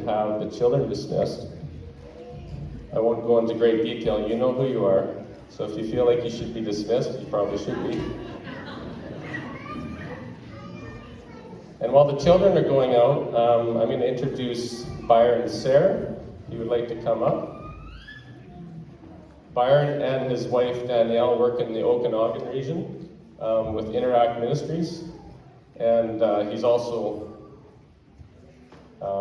have the children dismissed. I won't go into great detail. You know who you are. So if you feel like you should be dismissed, you probably should be. And while the children are going out, I'm going to introduce Byron and Sarah. If you would like to come up. Byron and his wife Danielle work in the Okanagan region with Interact Ministries. And he's also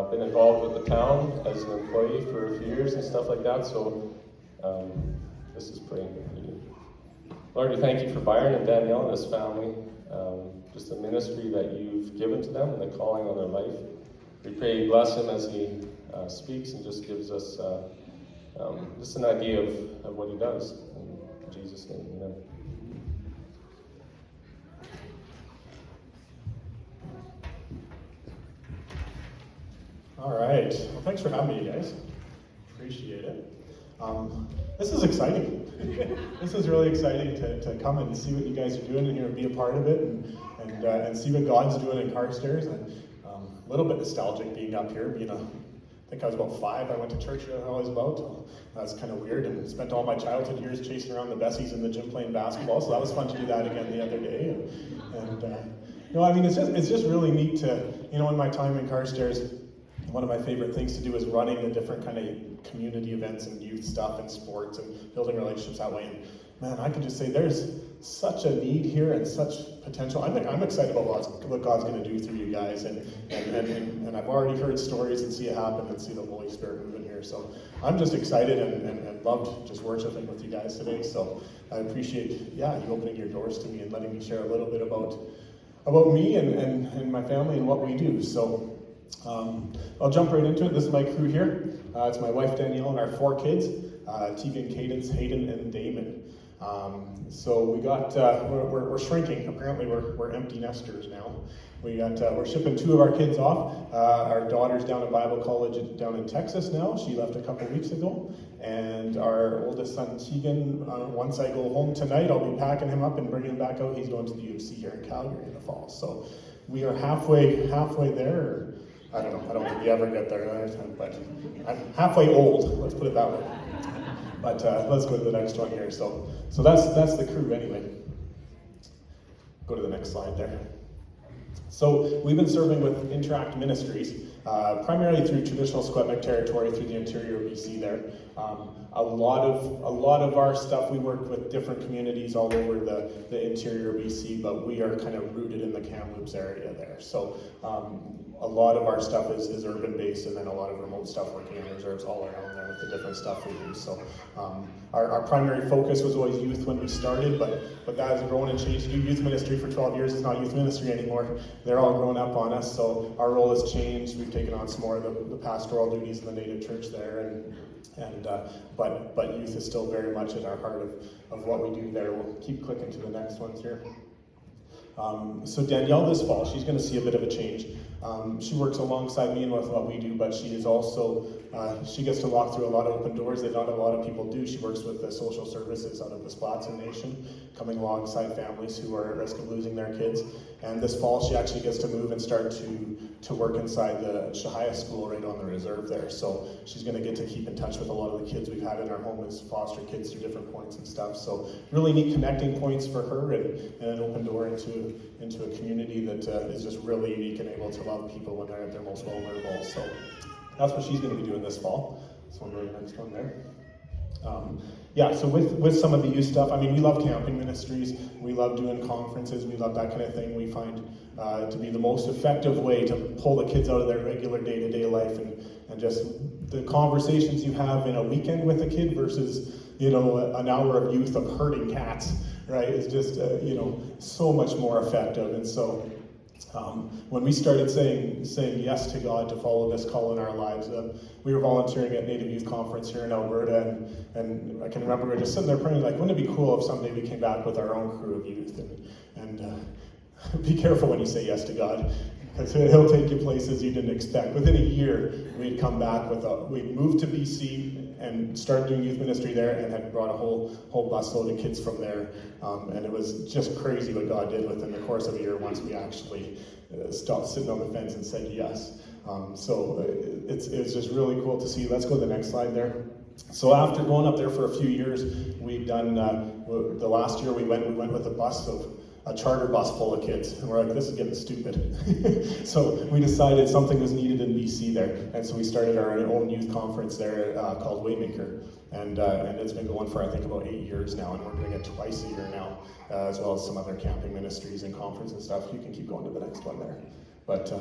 been involved with the town as an employee for a few years and stuff like that, so this is pretty neat. Lord, we thank you for Byron and Danielle and his family, just the ministry that you've given to them and the calling on their life. We pray you bless him as he speaks and just gives us just an idea of what he does. In Jesus' name, amen. All right. Well, thanks for having me, you guys. Appreciate it. This is exciting. This is really exciting to come and see what you guys are doing and here be a part of it and see what God's doing in Carstairs. And a little bit nostalgic being up here. You know, I think I was about 5. I went to church when I was about. That was kind of weird, and spent all my childhood years chasing around the Bessies in the gym playing basketball. So that was fun to do that again the other day. I mean, it's just really neat to, in my time in Carstairs, one of my favorite things to do is running the different kind of community events and youth stuff and sports and building relationships that way. And man, I can just say there's such a need here and such potential. I'm excited about what God's going to do through you guys, and I've already heard stories and see it happen and see the Holy Spirit moving here. So I'm just excited and loved just worshiping with you guys today. So I appreciate you opening your doors to me and letting me share a little bit about me and my family and what we do. So I'll jump right into it. This is my crew here. It's my wife Danielle and our 4 kids, Tegan, Cadence, Hayden, and Damon. So we got we're shrinking. Apparently we're empty nesters now. We're shipping 2 of our kids off. Our daughter's down at Bible College down in Texas now. She left a couple weeks ago. And our oldest son Tegan, once I go home tonight, I'll be packing him up and bringing him back out. He's going to the UFC here in Calgary in the fall. So we are halfway there. I don't know. I don't think we ever get there, but I'm halfway old. Let's put it that way. But let's go to the next one here. So that's the crew anyway. Go to the next slide there. So we've been serving with Interact Ministries, primarily through traditional Squamish territory, through the interior of BC there. A lot of our stuff, we work with different communities all over the interior of BC, but we are kind of rooted in the Kamloops area there. So a lot of our stuff is urban based, and then a lot of remote stuff working in reserves all around there with the different stuff we do. So our primary focus was always youth when we started, but that has grown and changed. Youth ministry for 12 years is not youth ministry anymore. They're all grown up on us, so our role has changed. We've taken on some more of the pastoral duties in the native church there, but youth is still very much at our heart of what we do there. We'll keep clicking to the next ones here. So Danielle this fall, she's going to see a bit of a change. She works alongside me in with what we do, but she is also, she gets to walk through a lot of open doors that not a lot of people do. She works with the social services out of the Splatson Nation, coming alongside families who are at risk of losing their kids. And this fall, she actually gets to move and start to work inside the Shahaya school right on the reserve there. So she's going to get to keep in touch with a lot of the kids we've had in our home as foster kids through different points and stuff. So really neat connecting points for her and an open door into a community that is just really unique and able to love people when they're at their most vulnerable. So that's what she's going to be doing this fall. So we'll go to the next one there. So with some of the youth stuff, I mean, we love camping ministries, we love doing conferences, we love that kind of thing. We find to be the most effective way to pull the kids out of their regular day-to-day life and just the conversations you have in a weekend with a kid versus, an hour of youth of herding cats, right, is just, so much more effective. And so when we started saying yes to God to follow this call in our lives, we were volunteering at Native Youth Conference here in Alberta, and I can remember we were just sitting there praying, like, wouldn't it be cool if someday we came back with our own crew of youth? And be careful when you say yes to God, because he'll take you places you didn't expect. Within a year, we'd come back we'd moved to BC and started doing youth ministry there, and had brought a whole busload of kids from there. And it was just crazy what God did within the course of a year once we actually stopped sitting on the fence and said yes. So it's just really cool to see. Let's go to the next slide there. So after going up there for a few years, we've done, the last year we went with a charter bus full of kids, and we're like, this is getting stupid. So we decided something was needed in BC there, and so we started our own youth conference there called Waymaker, and it's been going for I think about 8 years now, and we're doing it twice a year now, as well as some other camping ministries and conference and stuff. You can keep going to the next one there. But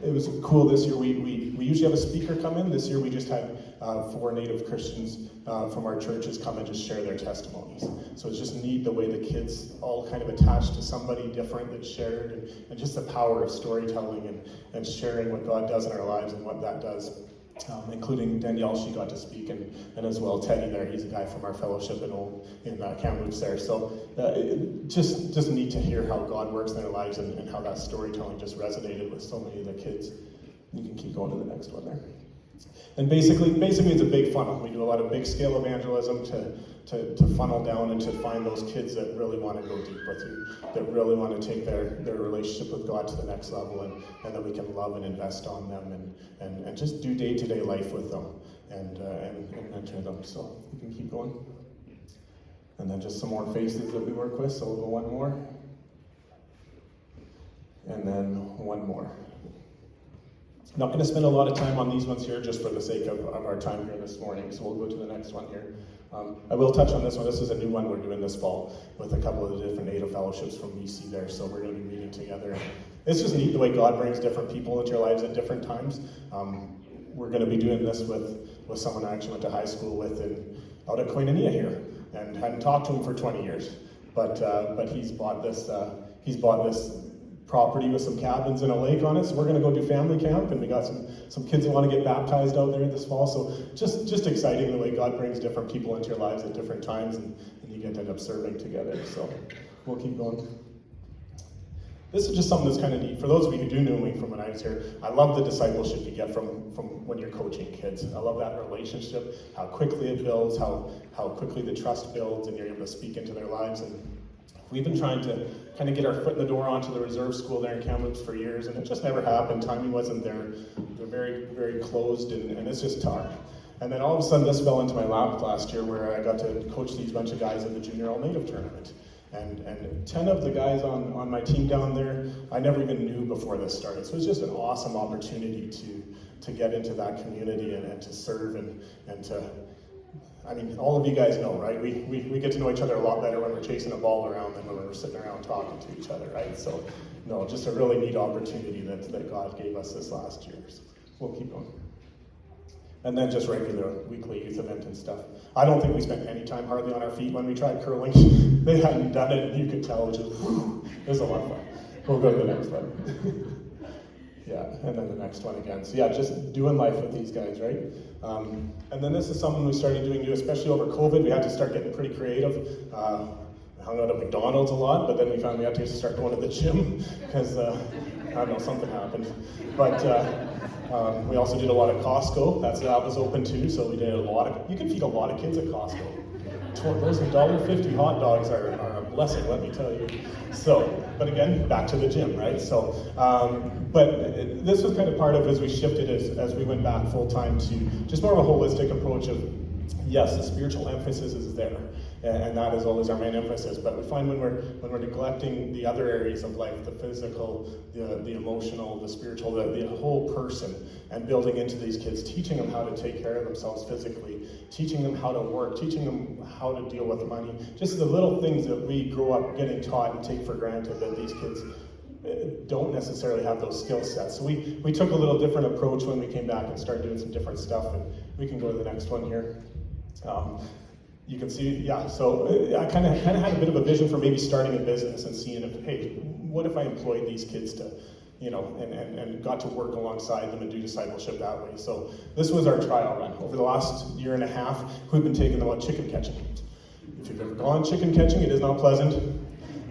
it was cool this year. We usually have a speaker come in. This year we just had 4 Native Christians from our churches come and just share their testimonies. So it's just neat the way the kids all kind of attached to somebody different that shared, and just the power of storytelling and sharing what God does in our lives and what that does. Including Danielle, she got to speak, and as well Teddy there, he's a guy from our fellowship in Kamloops there. So just neat to hear how God works in their lives and how that storytelling just resonated with so many of the kids. You can keep going to the next one there. And basically it's a big funnel. We do a lot of big scale evangelism to funnel down and to find those kids that really want to go deep with you, that really want to take their relationship with God to the next level, and that we can love and invest on them and just do day-to-day life with them and mentor them. So you can keep going. And then just some more faces that we work with, so we'll go one more. And then one more. I'm not going to spend a lot of time on these ones here just for the sake of our time here this morning, so we'll go to the next one here. I will touch on this one. This is a new one we're doing this fall with a couple of the different Native fellowships from BC there, so we're going to be meeting together. It's just neat the way God brings different people into your lives at different times. We're going to be doing this with someone I actually went to high school with out at Koinonia here, and hadn't talked to him for 20 years, but he's bought this property with some cabins and a lake on it, so we're going to go do family camp, and we got some kids that want to get baptized out there this fall, so just exciting the way God brings different people into your lives at different times, and you get to end up serving together, so we'll keep going. This is just something that's kind of neat. For those of you who do know me from when I was here, I love the discipleship you get from when you're coaching kids. I love that relationship, how quickly it builds, how quickly the trust builds, and you're able to speak into their lives. And we've been trying to kind of get our foot in the door onto the reserve school there in Kamloops for years, and it just never happened. Timing wasn't there. They're very, very closed, and it's just tough. And then all of a sudden, this fell into my lap last year, where I got to coach these bunch of guys in the Junior All Native tournament. And 10 of the guys on my team down there, I never even knew before this started. So it was just an awesome opportunity to get into that community and to serve and to, I mean, all of you guys know, right? We get to know each other a lot better when we're chasing a ball around than when we're sitting around talking to each other, right? So, no, just a really neat opportunity that God gave us this last year. So we'll keep going. And then just regular weekly youth event and stuff. I don't think we spent any time hardly on our feet when we tried curling. They hadn't done it, and you could tell, it was a lot of fun. We'll go to the next one. Yeah, and then the next one again. So yeah, just doing life with these guys, right? And then this is something we started doing new, especially over COVID. We had to start getting pretty creative. Hung out at McDonald's a lot, but then we found we had to start going to the gym because, I don't know, something happened. But we also did a lot of Costco. That was open too, so we did you can feed a lot of kids at Costco. Those $1.50 hot dogs are a blessing, let me tell you. So, but again, back to the gym, right? So, but this was kind of part of as we shifted as we went back full time to just more of a holistic approach of, yes, the spiritual emphasis is there, and that is always our main emphasis. But we find when we're neglecting the other areas of life, the physical, the emotional, the spiritual, the whole person, and building into these kids, teaching them how to take care of themselves physically, teaching them how to work, teaching them how to deal with money, just the little things that we grow up getting taught and take for granted that these kids don't necessarily have those skill sets. So we took a little different approach when we came back and started doing some different stuff, and we can go to the next one here. You can see, yeah, so I kind of had a bit of a vision for maybe starting a business and seeing if, hey, what if I employed these kids to, and got to work alongside them and do discipleship that way. So this was our trial run. Over the last year and a half, we've been taking them out chicken catching. If you've ever gone chicken catching, it is not pleasant.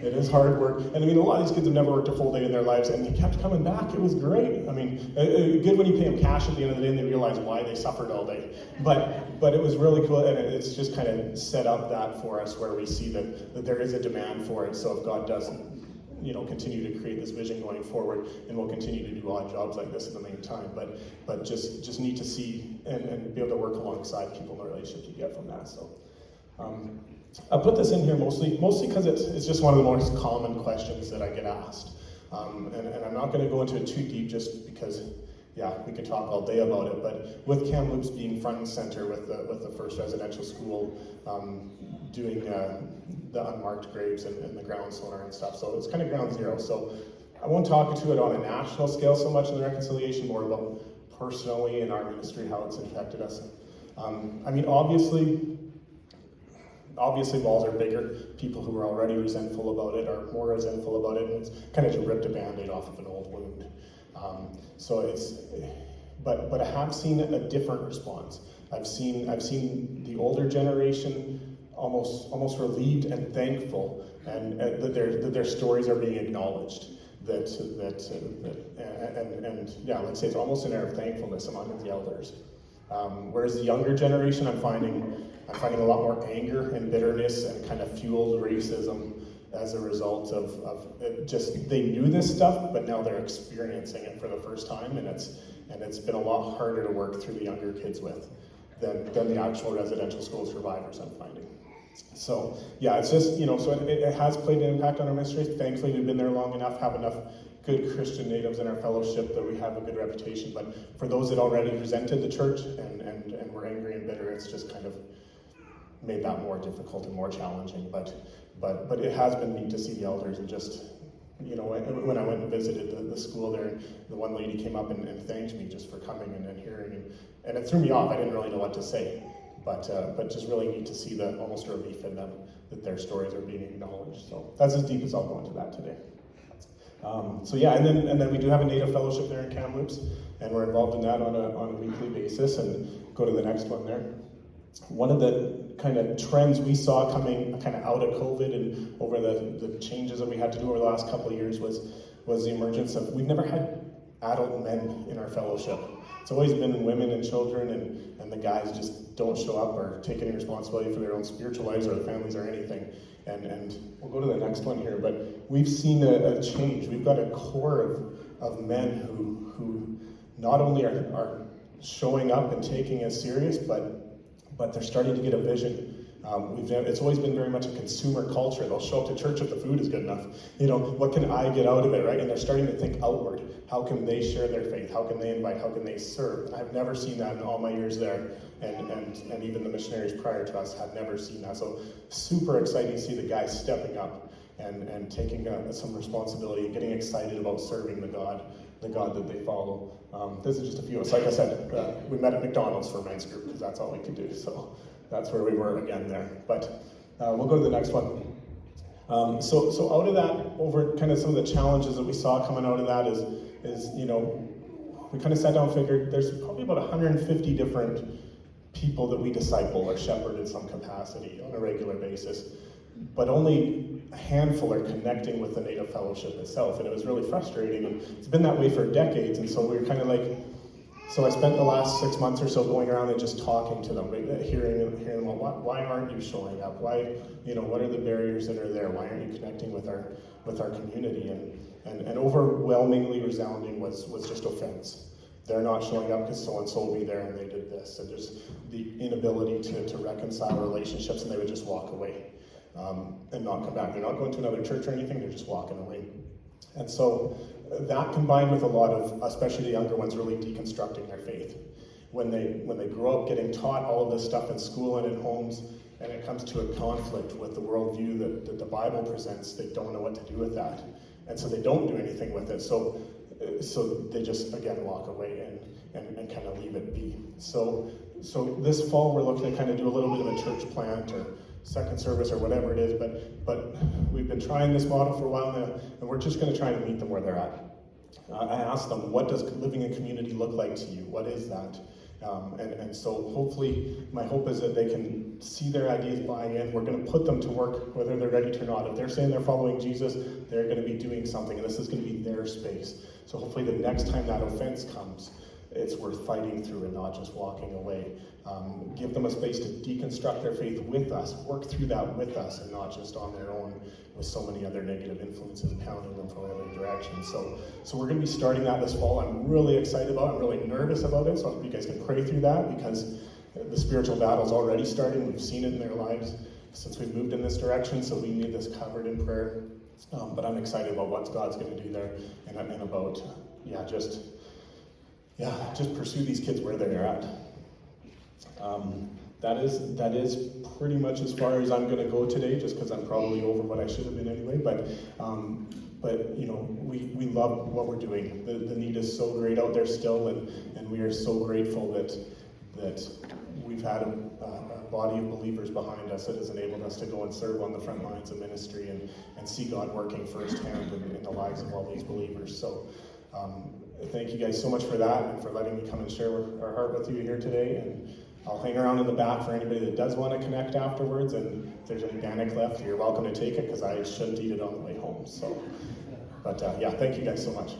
It is hard work. And I mean, a lot of these kids have never worked a full day in their lives, and they kept coming back. It was great. I mean, good when you pay them cash at the end of the day and they realize why they suffered all day. But it was really cool, and it's just kind of set up that for us where we see that there is a demand for it. So if God doesn't continue to create this vision going forward, and we'll continue to do odd jobs like this in the meantime. But just need to see and be able to work alongside people in the relationship you get from that. So I put this in here mostly because it's just one of the most common questions that I get asked. And I'm not going to go into it too deep just because, we could talk all day about it, but with Kamloops being front and center with the first residential school, doing the unmarked graves and the ground sonar and stuff, so it's kind of ground zero. So I won't talk to it on a national scale so much in the reconciliation, more about personally in our ministry, how it's affected us. Obviously walls are bigger. People who are already resentful about it are more resentful about it, and it's kind of just ripped a Band-Aid off of an old wound. But I have seen a different response. I've seen the older generation almost relieved and thankful, and that their stories are being acknowledged. Let's say it's almost an air of thankfulness among the elders. Whereas the younger generation, I'm finding a lot more anger and bitterness and kind of fueled racism as a result of just, they knew this stuff, but now they're experiencing it for the first time, and it's been a lot harder to work through the younger kids with than the actual residential school survivors, I'm finding. So it's just, so it has played an impact on our ministry. Thankfully, we've been there long enough, have enough good Christian natives in our fellowship that we have a good reputation. But for those that already resented the church and were angry and bitter, it's just kind of made that more difficult and more challenging. But it has been neat to see the elders, and just, when I went and visited the school there, the one lady came up and thanked me just for coming and hearing, and it threw me off. I didn't really know what to say, but just really neat to see the almost a relief in them that their stories are being acknowledged. So that's as deep as I'll go into that today. And then we do have a Native fellowship there in Kamloops, and we're involved in that on a weekly basis. And go to the next one there. One of the kind of trends we saw coming kind of out of COVID and over the changes that we had to do over the last couple of years was the emergence of, we've never had adult men in our fellowship. It's always been women and children, and the guys just don't show up or take any responsibility for their own spiritual lives or their families or anything. And we'll go to the next one here, but we've seen a change. We've got a core of men who not only are showing up and taking it serious, but they're starting to get a vision. It's always been very much a consumer culture. They'll show up to church if the food is good enough. What can I get out of it, right? And they're starting to think outward. How can they share their faith? How can they invite? How can they serve? And I've never seen that in all my years there. And even the missionaries prior to us had never seen that. So super exciting to see the guys stepping up and taking some responsibility and getting excited about serving the God that they follow. This is just a few. It's like I said, we met at McDonald's for men's group because that's all we could do. So that's where we were again there. But we'll go to the next one. So out of that, over kind of some of the challenges that we saw coming out of that is we kind of sat down and figured there's probably about 150 different people that we disciple or shepherd in some capacity on a regular basis, but only a handful are connecting with the Native Fellowship itself, and it was really frustrating, and it's been that way for decades, and so we were kind of like, so I spent the last 6 months or so going around and just talking to them, hearing them, well, why aren't you showing up? Why, what are the barriers that are there? Why aren't you connecting with our community? And overwhelmingly resounding was just offense. They're not showing up because so-and-so will be there and they did this, and just the inability to reconcile relationships, and they would just walk away. And not come back. They're not going to another church or anything, they're just walking away. And so that combined with a lot of, especially the younger ones, really deconstructing their faith. When they grow up getting taught all of this stuff in school and in homes, and it comes to a conflict with the worldview that the Bible presents, they don't know what to do with that. And so they don't do anything with it. So they just, again, walk away and kind of leave it be. So this fall we're looking to kind of do a little bit of a church plant or second service or whatever it is, but we've been trying this model for a while now, and we're just going to try to meet them where they're at. I asked them, what does living in community look like to you? What is that? And so hopefully, my hope is that they can see their ideas buying in. We're going to put them to work, whether they're ready to or not. If they're saying they're following Jesus, they're going to be doing something, and this is going to be their space. So hopefully the next time that offense comes, it's worth fighting through and not just walking away. Give them a space to deconstruct their faith with us, work through that with us, and not just on their own with so many other negative influences pounding them from every direction. So we're going to be starting that this fall. I'm really excited about it. I'm really nervous about it, so I hope you guys can pray through that, because the spiritual battle's already starting. We've seen it in their lives since we've moved in this direction, so we need this covered in prayer. But I'm excited about what God's going to do there, and about, just pursue these kids where they're at. That is pretty much as far as I'm going to go today, just because I'm probably over what I should have been anyway. But we love what we're doing. The need is so great out there still, and we are so grateful that we've had a body of believers behind us that has enabled us to go and serve on the front lines of ministry and see God working firsthand in the lives of all these believers. So thank you guys so much for that, and for letting me come and share our heart with you here today. And I'll hang around in the back for anybody that does want to connect afterwards, and if there's any Bannock left, you're welcome to take it, because I shouldn't eat it on the way home. So, but thank you guys so much.